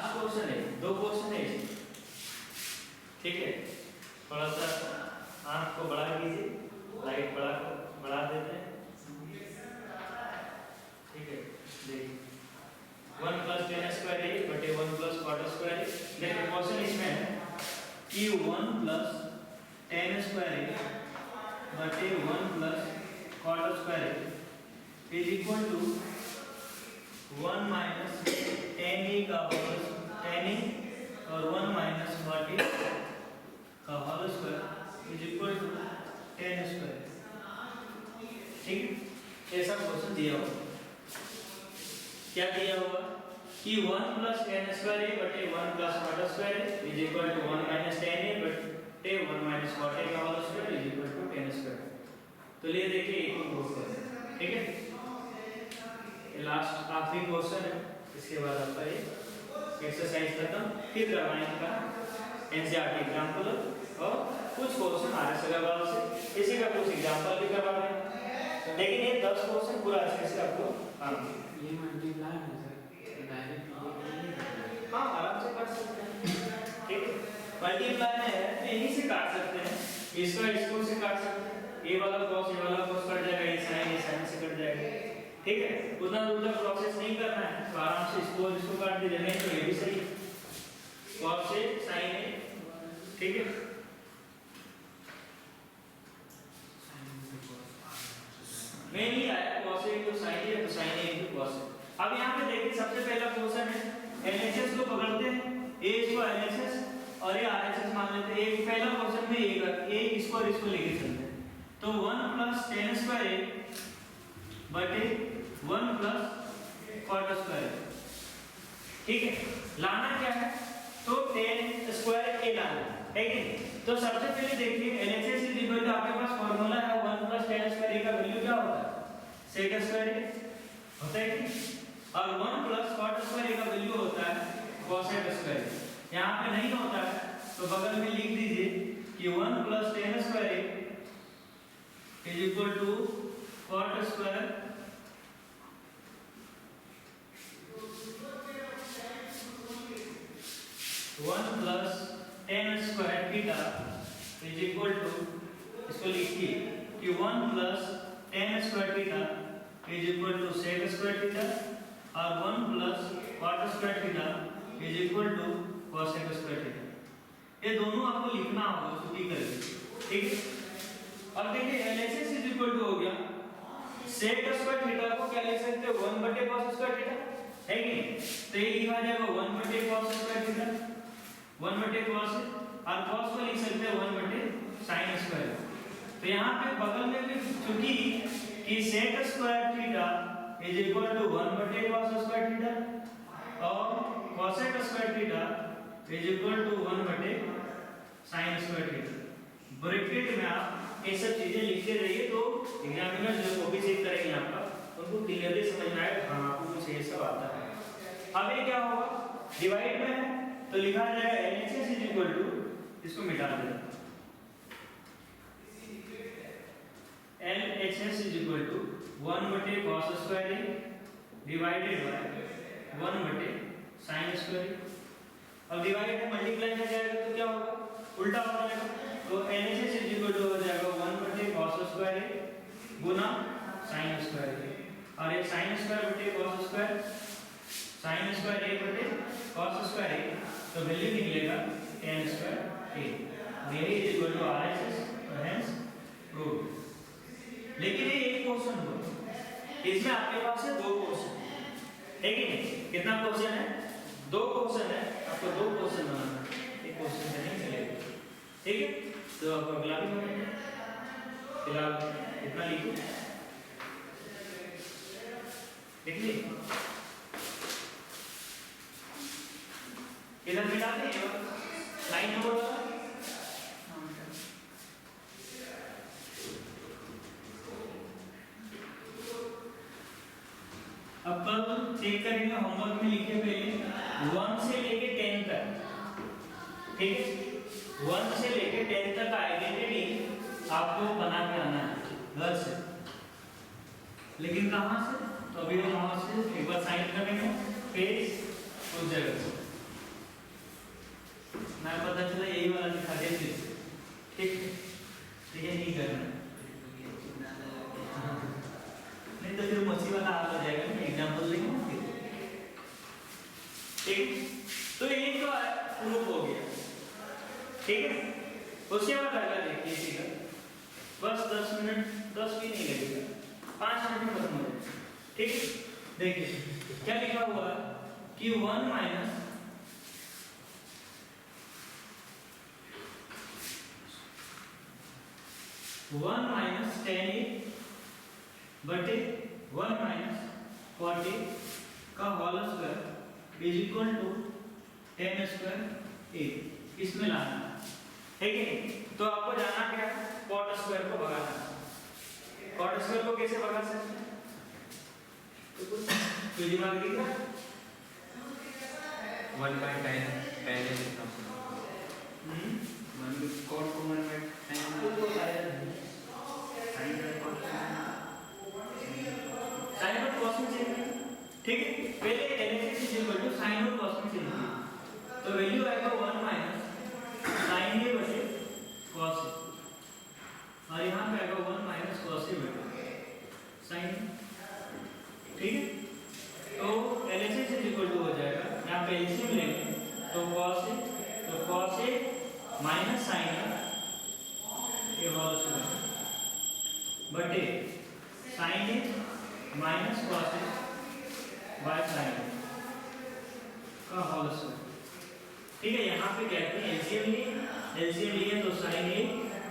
Last question है, 2 question है इसमें, ठीक है। थोड़ा सा आंख को बढ़ा कीजिए, लाइट बढ़ा देते हैं, ठीक है। देखिए 1 + tan स्क्वायर a बटे 1 + cot स्क्वायर a। देखिए क्वेश्चन इसमें है कि 1 + tan स्क्वायर a बटे 1 + cot square a is equal to 1 - tan a का होल tan a और 1 - cot a का whole square is equal to tan square, ठीक। ऐसा क्वेश्चन दिया हुआ, क्या दिया हुआ कि 1 + tan स्क्वायर a बटे 1 + cot square a is equal to 1 - tan a बटे 1 - cot a का whole square is equal to tan square. तो ले देखिए एक और क्वेश्चन, ठीक है। ये लास्ट आखिरी क्वेश्चन है, इसके बाद आपका ये एक्सरसाइज खत्म। फिर रामायण का एनसीईआरटी एग्जांपल और कुछ क्वेश्चन आरएस अग्रवाल से, इसी का कुछ एग्जांपल भी करवा दें, लेकिन ये 10 क्वेश्चन पूरा अच्छे से आपको ये मल्टीप्लाई है सर, डायरेक्ट हाँ आराम से कर सकते हैं, ठीक है। मल्टीप्लाई में है तो यहीं से काट सकते हैं, इसको से काट सकते हैं, ये वाला cos कट जाएगा, ये sin से कट जाएगा, ठीक है। उतना दूर तक प्रोसेस नहीं करना है, तो आराम से इसको काट दीजिए, नहीं तो ये भी सही है, cos से sin है, ठीक है। में नहीं आया cos a तो sin है, तो sin a into cos a। अब यहाँ पे देखिए सबसे पहला क्वेश्चन है, LHS को पकड़ते हैं, a इसको LHS और ये RHS मान लेते हैं। एक पहला क्वेश्चन में a इसको और इसको लेके चलते हैं, तो 1 + tan स्क्वायर a बटे 1 + cot स्क्वायर a, ठीक है। लाना क्या है, तो tan स्क्वायर a लाना है कि नहीं। तो सबसे पहले देखिए LHS इज इक्वल टू, आपके पास फार्मूला है 1 + tan स्क्वायर a का वैल्यू क्या होता है, sec स्क्वायर a होता है कि, और 1 + cot स्क्वायर a का वैल्यू होता है cosec स्क्वायर a। यहाँ पे नहीं होता है तो बगल में लिख दीजिए कि 1 + tan square a is equal to cot square one plus tan square theta is equal to, इसको लिखिए कि 1 + tan square theta is equal to sec square theta और 1 + cot square theta is equal to cosec square theta. ये दोनों आपको लिखना होगा छुट्टी करके, ठीक है। अब देखिए LHS इज इक्वल टू हो गया sec स्क्वायर थीटा को क्या लिख सकते हो 1 बटे cos स्क्वायर थीटा, है कि नहीं। तो ये लिखा जाएगा 1 बटे cos स्क्वायर थीटा, 1 बटे cos और cos को लिख सकते हैं 1 बटे sin स्क्वायर। तो यहाँ पे बगल में भी चूंकि कि sec square theta is equal to 1 बटे cos स्क्वायर थीटा और cosec square theta is equal to 1 बटे sin स्क्वायर थीटा। ब्रैकेट में आप ये सब चीजें लिखते रहिए, तो एग्जामिनर जो को भी चेक करेंगे आपका, उनको क्लियरली समझ में आएगा हाँ आपको कुछ ये सब आता है। अब ये क्या होगा, डिवाइड में है तो लिखा जाएगा LHS इज इक्वल टू, इसको मिटा देना, LHS इज इक्वल टू 1 बटे cos square a divided by 1 बटे sin स्क्वायर a। अब डिवाइड में मल्टीप्लाई में जाएगा तो क्या होगा, उल्टा हो जाएगा, तो LHS इज इक्वल टू हो जाएगा 1 बटे cos square a Guna sin square a, और एक sin स्क्वायर बटे cos square, sin square a बटे cos स्क्वायर a, तो वैल्यू निकलेगा tan स्क्वायर a। मेरी इज इक्वल टू RHS और हेंस प्रूव्ड। लेकिन ये एक क्वेश्चन हुआ, इसमें आपके पास है 2 क्वेश्चन, है कि नहीं। कितना क्वेश्चन है, 2 क्वेश्चन है, आपको 2 क्वेश्चन बनाना है, एक क्वेश्चन से नहीं चलेगा, ठीक है। तो आप अगला भी बनाएंगे, फिलहाल इतना लिखो, लिख ली, इधर मिटा देंगे लाइन नंबर, अब कल चेक करेंगे होमवर्क में लिखे पहले 1 से लेके 10 तक, ठीक है। 1 से लेके 10 तक आइडेंटिटी आपको बना के आना है घर से, लेकिन कहाँ से, तो अभी हम वहां से एक बार साइन करेंगे पेज उस जगह से। हमें पता चला यही वाला दिखा दिया फिर से, ठीक है, तो ये नहीं करना नहीं तो फिर मछली वाला हाल हो जाएगा ना, एग्जाम्पल लेंगे ना फिर, ठीक। तो ये तो प्रूफ हो गया, ठीक है। उसके बाद अगला देखिए फिगर, बस 10 मिनट, 10 भी नहीं लगेगा, 5 मिनट में खत्म हो जाएगा, ठीक है। देखिए क्या लिखा हुआ कि 1 माइनस टेन बटे 1 माइनस 40 का whole square is equal to 10 square a, इसमें लाना है कि नहीं। तो आपको जाना क्या है, कॉट स्क्वायर को भगाना। कॉट स्क्वायर को कैसे भगा सकते हैं, तो दिमाग दिख रहा है 1/10 पहले लिखा कॉट को 1/10 साइन और कॉस में चेंज, ठीक है। पहले LHS is equal to sine और कॉस में चेंज, तो वैल्यू आएगा 1 माइनस साइन ए बटे कॉस ए, और यहाँ पे आएगा 1 माइनस कॉस ए बटे साइन, ठीक है। तो एलएचएस इज इक्वल टू हो जाएगा, यहाँ पे एलसीएम लेंगे तो cos A minus sine A whole square बटे sine A minus cos A by sine का होल स्क्वायर, ठीक है। यहाँ पे कहते हैं एलसीएम लिए तो sine A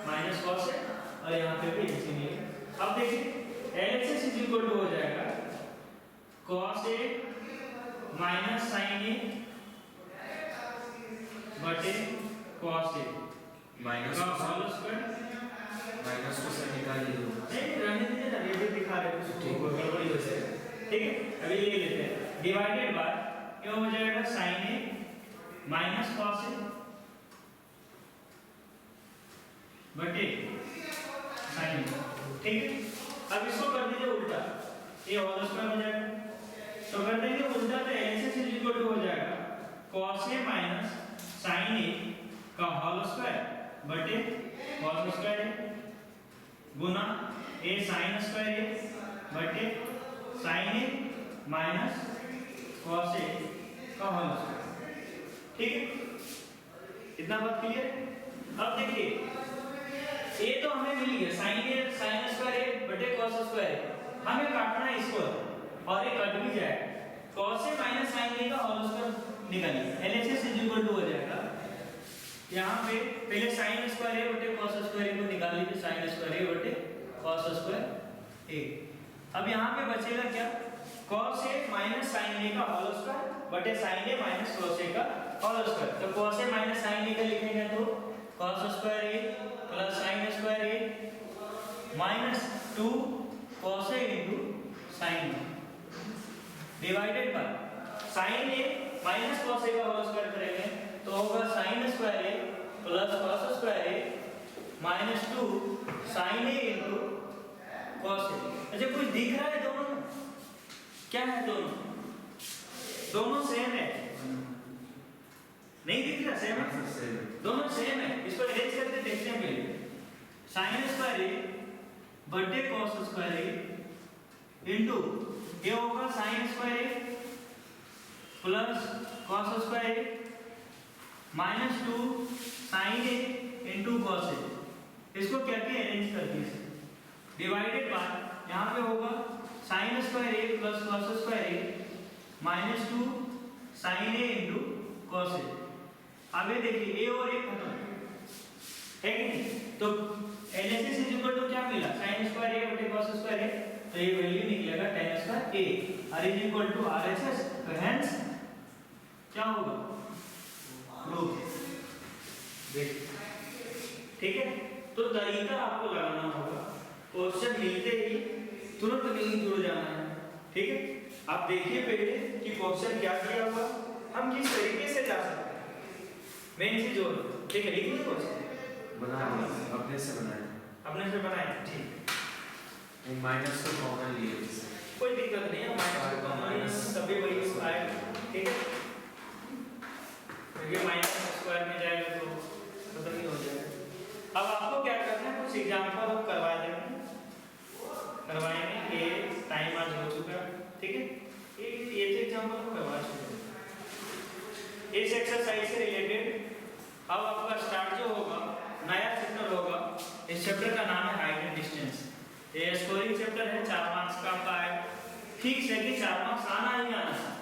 minus cos A, और यहाँ पे भी एलसीएम लिए। अब देखिए एलएचएस इज इक्वल टू हो जाएगा कॉस ए माइनस साइन ए बटे कॉस ए माइनस का होल स्क्वायर, माइनस को से निकाल लीजिए, नहीं रहने दीजिए ना, ये भी दिखा रहे हैं ठीक कुछ गड़बड़ी हो जाए, ठीक है। अभी ये लेते हैं डिवाइडेड बाय क्या हो जाएगा साइन ए माइनस कॉस ए बटे साइन ए, ठीक है। अब इसको कर दीजिए उल्टा, ये होल स्क्वायर हो जाएगा, तो कर देंगे उल्टा तो एलएचएस इज इक्वल टू हो जाएगा cos a minus sin a का होल स्क्वायर बटे cos square a Guna a sin square a बटे sin a minus cos a का होल स्क्वायर, ठीक है। इतना बात क्लियर। अब देखिए a तो हमें मिल गया sin स्क्वायर a बटे cos स्क्वायर a, हमें काटना है इसको और ये कट भी जाएगा, cos a minus sin a का होल स्क्वायर निकालिए, एलएचएस इज इक्वल टू हो जाएगा यहाँ पे पहले sin स्क्वायर a बटे cos स्क्वायर a को निकाल लीजिए, sin स्क्वायर a बटे cos स्क्वायर a। अब यहाँ पे बचेगा क्या, cos a minus sin a का होल स्क्वायर बटे sin a minus cos a का होल स्क्वायर, तो cos a minus sin a का लिखेंगे तो cos square a plus sin square a minus 2 cos a into sin a divided by sin a minus cos a का whole square करेंगे तो होगा sin square a plus cos square a minus 2 sin a into cos a। अच्छा कुछ दिख रहा है दोनों में, क्या है दोनों सेम है, नहीं दिख रहा, सेम है, दोनों सेम है। इसको अरेंज करके देखते हैं पहले, sin स्क्वायर a बटे cos स्क्वायर a इनटू ये होगा sin square a plus cos square a minus 2 sin a into cos a, इसको क्या किया अरेंज कर दिया, डिवाइडेड बाय यहाँ पे होगा sin square a plus cos square a minus 2 sin a into cos a। आगे देखिए a और a खत्म है कि नहीं, तो एलएचएस इज इक्वल टू क्या मिला, sin स्क्वायर a बटे cos स्क्वायर a, तो ये वैल्यू निकलेगा tan स्क्वायर a और इज इक्वल टू आरएचएस, तो हेंस क्या होगा प्रूफ, ठीक है। तो तरीका आपको लगाना होगा, क्वेश्चन मिलते ही तुरंत लिंक जुड़ जाना है, ठीक है। आप देखिए पहले कि क्वेश्चन क्या दिया हुआ, हम किस तरीके से जा सकते हैं, मेन चीज और, ठीक है। लिखिए क्वेश्चन बनाया अपने से बनाए, ठीक है। वो माइनस को कॉमन लिए इससे कोई दिक्कत नहीं है, माइनस सभी वही आएगा, ठीक है। क्योंकि माइनस स्क्वायर में जाएगा ये तो एग्जांपल को करवा चुके हैं। इस एक्सरसाइज से रिलेटेड अब आपका स्टार्ट जो होगा नया चैप्टर होगा। इस चैप्टर का नाम है हाइट एंड डिस्टेंस। ये स्कोरिंग चैप्टर है, 4 मार्क्स का आपका है। फिक्स है कि 4 मार्क्स आना ही आना है,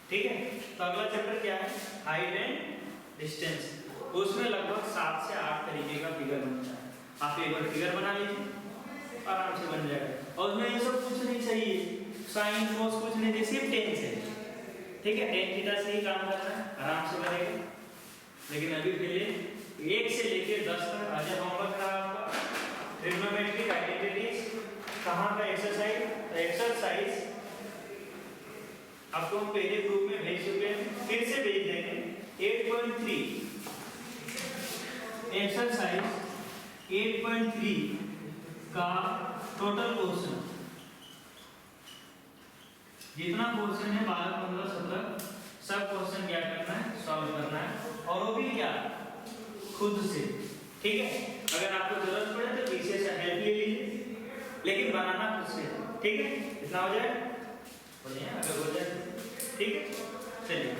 ठीक है। तो अगला चैप्टर क्या है? Height and distance. उसमें लगभग 7 से 8 तरीके का फिगर बनता है। आप एक बार फिगर बना लीजिए, आराम से बन जाएगा। और उसमें ये सब कुछ नहीं चाहिए, साइन कोस कुछ नहीं चाहिए, सिर्फ टेन से, ठीक है। टेन थीटा से ही काम करना है, आराम से बनेगा। लेकिन अभी पहले 1 से लेके 10 तक आज होमवर्क रहा आपका ट्रिग्नोमेट्रिक आइडेंटिटीज। कहाँ का एक्सरसाइज? एक्सरसाइज आपको हम पहले ग्रुप में भेज चुके हैं, फिर से भेज देंगे। 8.3 एक्सरसाइज 8.3 का टोटल पोर्शन, जितना पोर्शन है 12, 15, 17 सब पोर्शन क्या करना है? सॉल्व करना है। और वो भी क्या? खुद से, ठीक है। अगर आपको जरूरत पड़े तो पीछे से हेल्प ले लीजिए, लेकिन बनाना खुद से, ठीक है। इतना हो जाए, बढ़िया। अगर हो जाए ठीक है, चलिए।